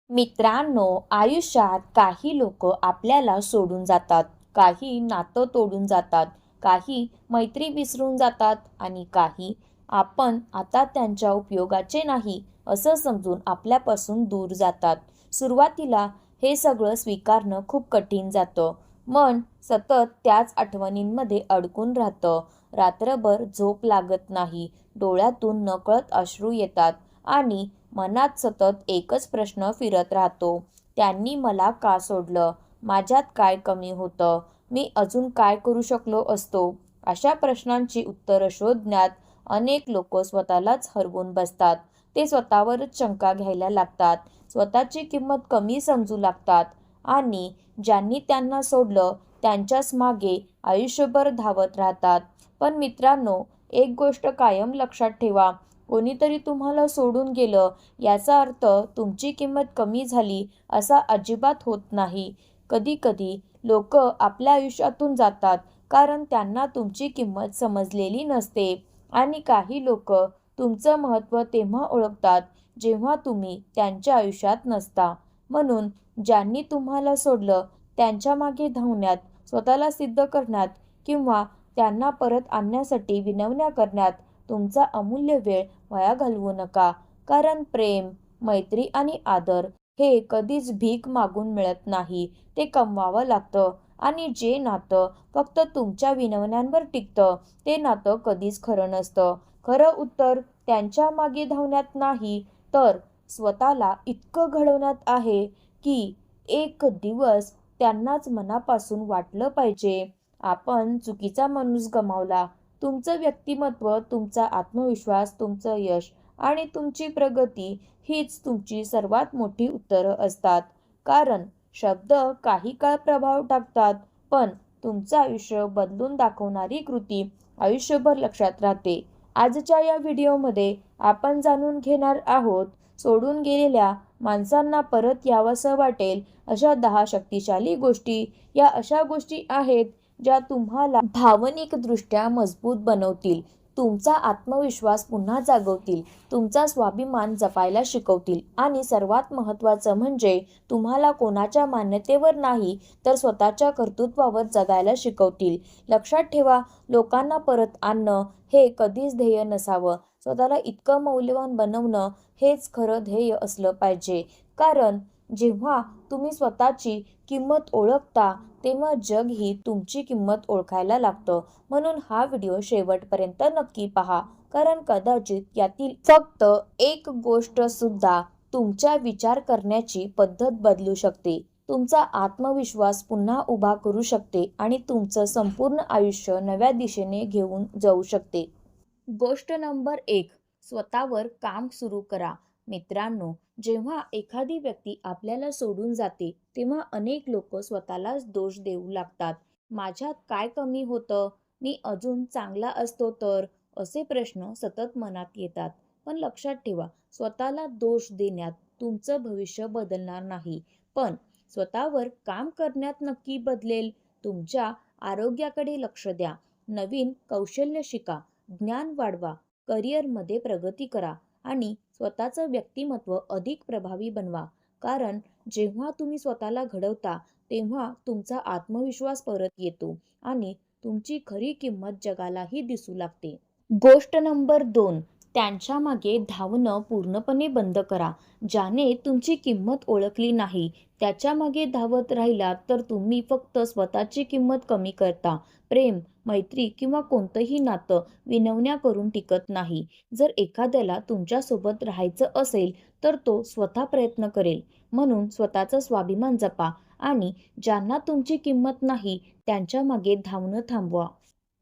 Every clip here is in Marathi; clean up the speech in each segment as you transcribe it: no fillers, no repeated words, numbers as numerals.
मित्रांनो, आयुष्यात काही लोक आपल्याला सोडून जातात, काही नातं तोडून जातात, काही मैत्री विसरून जातात आणि काही आपण आता त्यांच्या उपयोगाचे नाही असं समजून आपल्यापासून दूर जातात. सुरुवातीला हे सगळं स्वीकारणं खूप कठीण जातं. मन सतत त्याच आठवणींमध्ये अडकून राहतं. रात्रभर झोप लागत नाही, डोळ्यातून नकळत अश्रू येतात आणि मनात सतत एकच प्रश्न फिरत राहतो, त्यांनी मला का सोडलं? माझ्यात काय कमी होतं? मी अजून काय करू शकलो असतो? अशा प्रश्नांची उत्तरं शोधण्यात अनेक लोक स्वतःलाच हरवून बसतात. ते स्वतःवरच शंका घ्यायला लागतात, स्वतःची किंमत कमी समजू लागतात आणि ज्यांनी त्यांना सोडलं त्यांच्याच मागे आयुष्यभर धावत राहतात. पण मित्रांनो, एक गोष्ट कायम लक्षात ठेवा, कोणीतरी तुम्हाला सोडून गेलं याचा अर्थ तुमची किंमत कमी झाली असा अजिबात होत नाही. कधी-कधी लोक आपल्या आयुष्यातून जातात कारण त्यांना तुमची किंमत समजलेली नसते आणि काही लोक तुमचं महत्त्व तेव्हा ओळखतात जेव्हा तुम्ही त्यांच्या आयुष्यात नसता. म्हणून ज्यांनी तुम्हाला सोडलं त्यांच्या मागे धावण्यात, स्वतःला सिद्ध करण्यात किंवा त्यांना परत आणण्यासाठी विनवण्या करण्यात तुमचा अमूल्य वेळ वाया घालवू नका. कारण प्रेम, मैत्री आणि आदर हे कधीच भीक मागून मिळत नाही, ते कमवावं लागतं. आणि जे नातं फक्त तुमच्या विनवण्यांवर टिकतं ते नातं कधीच खरं नसतं. खरं उत्तर त्यांच्या मागे धावण्यात नाही, तर स्वतःला इतकं घडवण्यात आहे की एक दिवस त्यांनाच मनापासून वाटलं पाहिजे, आपण चुकीचा माणूस गमावला. तुमचं व्यक्तिमत्व, तुमचा आत्मविश्वास, तुमचं यश आणि तुमची प्रगती हीच तुमची सर्वात मोठी उत्तरं असतात. कारण शब्द काही काळ प्रभाव टाकतात, पण तुमचं आयुष्य बदलून दाखवणारी कृती आयुष्यभर लक्षात राहते. आजच्या या व्हिडिओमध्ये आपण जाणून घेणार आहोत, सोडून गेलेल्या माणसांना परत यावंसं वाटेल अशा 10 शक्तिशाली गोष्टी. या अशा गोष्टी आहेत ज्या तुम्हाला भावनिकदृष्ट्या मजबूत बनवतील, तुमचा आत्मविश्वास पुन्हा जागवतील, तुमचा स्वाभिमान जपायला शिकवतील आणि सर्वात महत्त्वाचं म्हणजे तुम्हाला कोणाच्या मान्यतेवर नाही तर स्वतःच्या कर्तृत्वावर जगायला शिकवतील. लक्षात ठेवा, लोकांना परत आणणं हे कधीच ध्येय नसावं. स्वतःला इतकं मौल्यवान बनवणं हेच खरं ध्येय असलं पाहिजे. कारण जेव्हा तुम्ही स्वतःची किंमत ओळखता तेव्हा जगही तुमची किंमत ओळखायला लागतं. म्हणून हा व्हिडिओ शेवटपर्यंत नक्की पहा, कारण कदाचित यातील फक्त एक गोष्ट सुद्धा तुमच्या विचार करण्याची पद्धत बदलू शकते, तुमचा आत्मविश्वास पुन्हा उभा करू शकते आणि तुमचं संपूर्ण आयुष्य नव्या दिशेने घेऊन जाऊ शकते. गोष्ट नंबर 1, स्वतःवर काम सुरू करा. मित्रांनो, जेव्हा एखादी व्यक्ती आपल्याला सोडून जाते तेव्हा अनेक लोक स्वतःलाच दोष देऊ लागतात. माझ्यात काय कमी होतं? मी अजून चांगला असतो तर? असे प्रश्न सतत मनात येतात. पण लक्षात ठेवा, स्वतःला दोष देण्यात तुमचं भविष्य बदलणार नाही, पण स्वतःवर काम करण्यात नक्की बदलेल. तुमच्या आरोग्याकडे लक्ष द्या, नवीन कौशल्य शिका, ज्ञान वाढवा, करिअरमध्ये प्रगती करा आणि स्वतःचं व्यक्तिमत्व अधिक प्रभावी बनवा. कारण जेव्हा तुम्ही स्वतःला घडवता तेव्हा तुमचा आत्मविश्वास परत येतो आणि तुमची खरी किंमत जगालाही दिसू लागते. गोष्ट नंबर 2, त्यांच्या मागे धावणं पूर्णपणे बंद करा. ज्याने तुमची किंमत ओळखली नाही त्याच्या मागे धावत राहिलात तर तुम्ही फक्त स्वतःची किंमत कमी करता. प्रेम, मैत्री किंवा कोणतंही नातं विनवण्या करून टिकत नाही. जर एखाद्याला तुमच्यासोबत राहायचं असेल तर तो स्वतः प्रयत्न करेल. म्हणून स्वतःचा स्वाभिमान जपा आणि ज्यांना तुमची किंमत नाही त्यांच्या मागे धावणं थांबवा.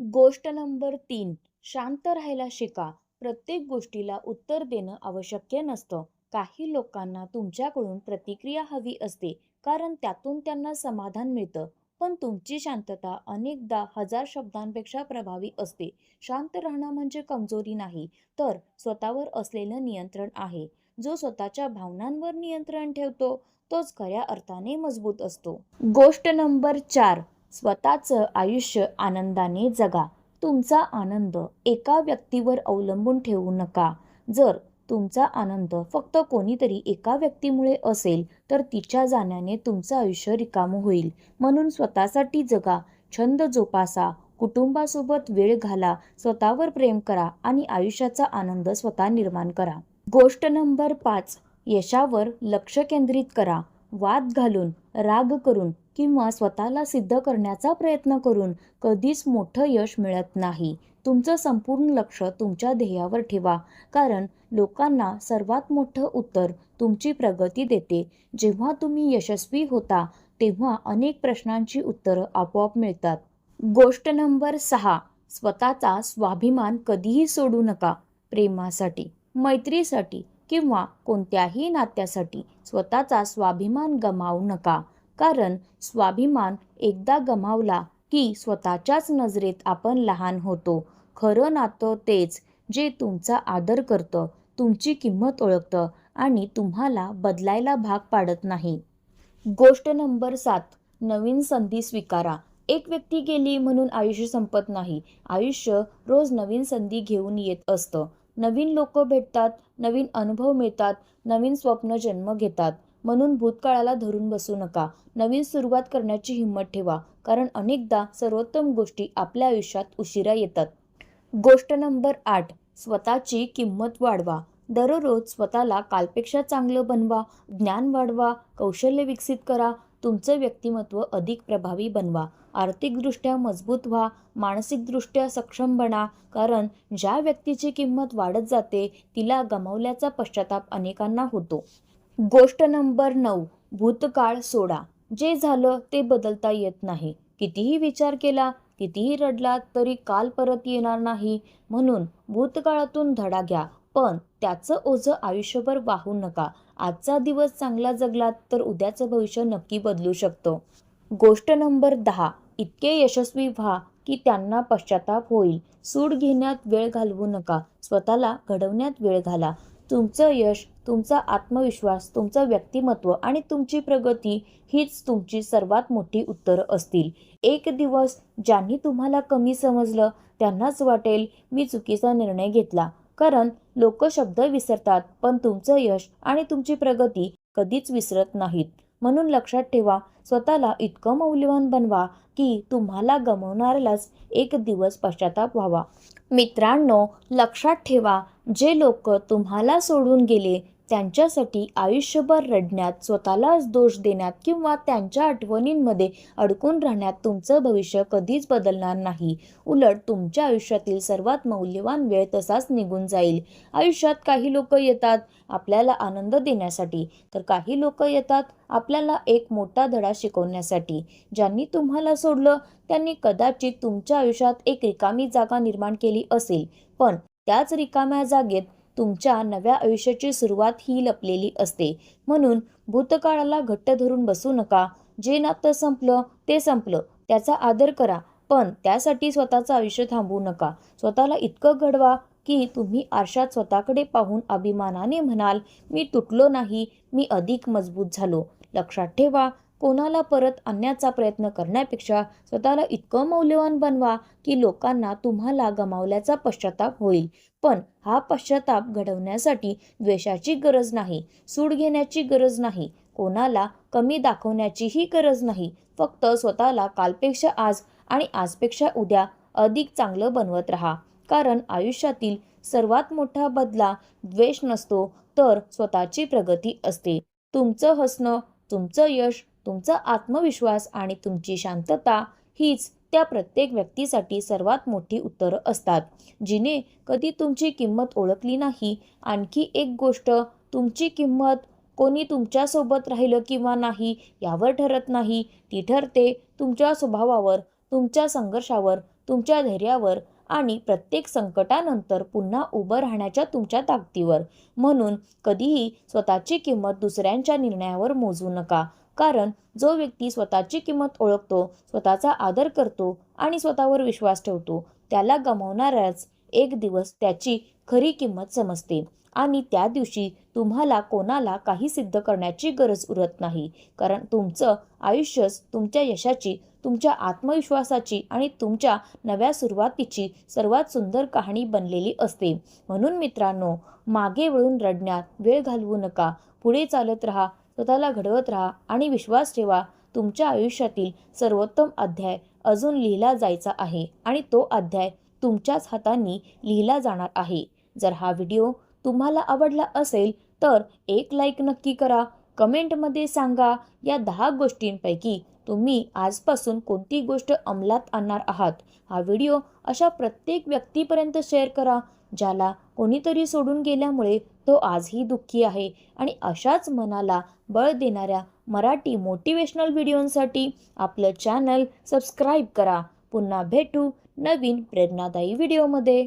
गोष्ट नंबर 3, शांत राहायला शिका. प्रत्येक गोष्टीला उत्तर देणं आवश्यक नसतं. काही लोकांना तुमच्याकडून प्रतिक्रिया हवी असते कारण त्यातून त्यांना समाधान मिळतं. पण तुमची शांतता अनेकदा 1000 शब्दांपेक्षा प्रभावी असते. शांत राहणं म्हणजे कमजोरी नाही, तर स्वतःवर असलेलं नियंत्रण आहे. जो स्वतःच्या भावनांवर नियंत्रण ठेवतो तोच खऱ्या अर्थाने मजबूत असतो. गोष्ट नंबर 4, स्वतःचं आयुष्य आनंदाने जगा. तुमचा आनंद एका व्यक्तीवर अवलंबून ठेवू नका. जर तुमचा आनंद फक्त कोणीतरी एका व्यक्तीमुळे असेल तर तिच्या जाण्याने तुमचं आयुष्य रिकामं होईल. म्हणून स्वतःसाठी जगा, छंद जोपासा, कुटुंबासोबत वेळ घाला, स्वतःवर प्रेम करा आणि आयुष्याचा आनंद स्वतः निर्माण करा. गोष्ट नंबर 5. यशावर लक्ष केंद्रित करा. वाद घालून, राग करून किंवा स्वतःला सिद्ध करण्याचा प्रयत्न करून कधीच मोठं यश मिळत नाही. तुमचं संपूर्ण लक्ष तुमच्या ध्येयावर ठेवा, कारण लोकांना सर्वात मोठं उत्तर तुमची प्रगती देते. जेव्हा तुम्ही यशस्वी होता तेव्हा अनेक प्रश्नांची उत्तरं आपोआप मिळतात. गोष्ट नंबर 6. स्वतःचा स्वाभिमान कधीही सोडू नका. प्रेमासाठी, मैत्रीसाठी किंवा कोणत्याही नात्यासाठी स्वतःचा स्वाभिमान गमावू नका. कारण स्वाभिमान एकदा गमावला की स्वतःच्याच नजरेत आपण लहान होतो. खरं नातं तेच जे तुमचा आदर करतं, तुमची किंमत ओळखतं आणि तुम्हाला बदलायला भाग पाडत नाही. गोष्ट नंबर 7. नवीन संधी स्वीकारा. एक व्यक्ती गेली म्हणून आयुष्य संपत नाही. आयुष्य रोज नवीन संधी घेऊन येत असतं. नवीन लोक भेटतात, नवीन अनुभव मिळतात, नवीन स्वप्न जन्म घेतात. म्हणून भूतकाळाला धरून बसू नका. नवीन सुरुवात करण्याची हिंमत ठेवा, कारण अनेकदा सर्वोत्तम गोष्टी आपल्या आयुष्यात उशिरा येतात. गोष्ट नंबर 8. स्वतःची किंमत वाढवा. दररोज स्वतःला कालपेक्षा चांगलं बनवा, ज्ञान वाढवा, कौशल्य विकसित करा, तुमचं व्यक्तिमत्व अधिक प्रभावी बनवा. आर्थिकदृष्ट्या मजबूत व्हा, मानसिकदृष्ट्या सक्षम बना, कारण ज्या व्यक्तीची किंमत वाढत जाते तिला गमावल्याचा पश्चाताप अनेकांना होतो. गोष्ट नंबर 9. भूतकाळ सोडा. जे झालं ते बदलता येत नाही. कितीही विचार केला, कितीही रडलात तरी काल परत येणार नाही. म्हणून भूतकाळातून धडा घ्या, पण त्याचं ओझं आयुष्यभर वाहू नका. आजचा दिवस चांगला जगलात तर उद्याचं भविष्य नक्की बदलू शकतं. गोष्ट नंबर 10. इतके यशस्वी व्हा की त्यांना पश्चाताप होईल. सूड घेण्यात वेळ घालवू नका, स्वतःला घडवण्यात वेळ घाला. तुमचं यश, तुमचा आत्मविश्वास, तुमचं व्यक्तिमत्व आणि तुमची प्रगती हीच तुमची सर्वात मोठी उत्तरं असतील. एक दिवस ज्यांनी तुम्हाला कमी समजलं त्यांनाच वाटेल मी चुकीचा निर्णय घेतला, कारण लोक शब्द विसरतात पण तुमचं यश आणि तुमची प्रगती कधीच विसरत नाहीत. म्हणून लक्षात ठेवा, स्वतःला इतकं मौल्यवान बनवा की तुम्हाला गमावणाऱ्यालाच एक दिवस पश्चाताप व्हावा. मित्रांनो, लक्षात ठेवा, जे लोक तुम्हाला सोडून गेले त्यांच्यासाठी आयुष्यभर रडण्यात, स्वतःलाच दोष देण्यात किंवा त्यांच्या आठवणींमध्ये अडकून राहण्यात तुमचं भविष्य कधीच बदलणार नाही. उलट तुमच्या आयुष्यातील सर्वात मौल्यवान वेळ तसाच निघून जाईल. आयुष्यात काही लोक येतात आपल्याला आनंद देण्यासाठी, तर काही लोक येतात आपल्याला एक मोठा धडा शिकवण्यासाठी. ज्यांनी तुम्हाला सोडलं त्यांनी कदाचित तुमच्या आयुष्यात एक रिकामी जागा निर्माण केली असेल, पण त्याच रिकाम्या जागेत तुमच्या नव्या आयुष्याची सुरुवात ही लपलेली असते. म्हणून भूतकाळाला घट्ट धरून बसू नका. जे नातं संपलं ते संपलं, त्याचा आदर करा, पण त्यासाठी स्वतःचं आयुष्य थांबवू नका. स्वतःला इतकं घडवा की तुम्ही आरशात स्वतःकडे पाहून अभिमानाने म्हणाल, मी तुटलो नाही, मी अधिक मजबूत झालो. लक्षात ठेवा, कोणाला परत आणण्याचा प्रयत्न करण्यापेक्षा स्वतःला इतकं मौल्यवान बनवा की लोकांना तुम्हाला गमावल्याचा पश्चाताप होईल. पण हा पश्चाताप घडवण्यासाठी द्वेषाची गरज नाही, सूड घेण्याची गरज नाही, कोणाला कमी दाखवण्याचीही गरज नाही. फक्त स्वतःला कालपेक्षा आज आणि आजपेक्षा उद्या अधिक चांगलं बनवत राहा. कारण आयुष्यातील सर्वात मोठा बदला द्वेष नसतो, तर स्वतःची प्रगती असते. तुमचं हसणं, तुमचं यश, तुमचा आत्मविश्वास आणि तुमची शांतता हीच त्या प्रत्येक व्यक्तीसाठी सर्वात मोठी उत्तरं असतात, जिने कधी तुमची किंमत ओळखली नाही. आणखी एक गोष्ट, तुमची किंमत कोणी तुमच्यासोबत राहिलं किंवा नाही यावर ठरत नाही. ती ठरते तुमच्या स्वभावावर, तुमच्या संघर्षावर, तुमच्या धैर्यावर आणि प्रत्येक संकटानंतर पुन्हा उभं राहण्याच्या तुमच्या ताकदीवर. म्हणून कधीही स्वतःची किंमत दुसऱ्यांच्या निर्णयावर मोजू नका. कारण जो व्यक्ती स्वतःची किंमत ओळखतो, स्वतःचा आदर करतो आणि स्वतःवर विश्वास ठेवतो, त्याला गमावणाऱ्याच एक दिवस त्याची खरी किंमत समजते. आणि त्या दिवशी तुम्हाला कोणाला काही सिद्ध करण्याची गरज उरत नाही, कारण तुमचं आयुष्यच तुमच्या यशाची, तुमच्या आत्मविश्वासाची आणि तुमच्या नव्या सुरुवातीची सर्वात सुंदर कहाणी बनलेली असते. म्हणून मित्रांनो, मागे वळून रडण्यात वेळ घालवू नका. पुढे चालत राहा, स्वतःला घडवत राहा आणि विश्वास ठेवा. तुमच्या आयुष्यातील सर्वोत्तम अध्याय अजून लिहिला जायचा आहे आणि तो अध्याय तुमच्याच हातांनी लिहिला जाणार आहे. जर हा व्हिडिओ तुम्हाला आवडला असेल तर एक लाईक नक्की करा. कमेंटमध्ये सांगा या 10 गोष्टींपैकी तुम्ही आजपासून कोणती गोष्ट अंमलात आणणार आहात. हा व्हिडिओ अशा प्रत्येक व्यक्तीपर्यंत शेअर करा ज्याला कोणीतरी सोडून गेल्यामुळे तो आजही दुःखी आहे. आणि अशाच मनाला बळ देणाऱ्या मराठी मोटिवेशनल व्हिडिओंसाठी आपलं चॅनल सबस्क्राईब करा. पुन्हा भेटू नवीन प्रेरणादायी व्हिडिओमध्ये.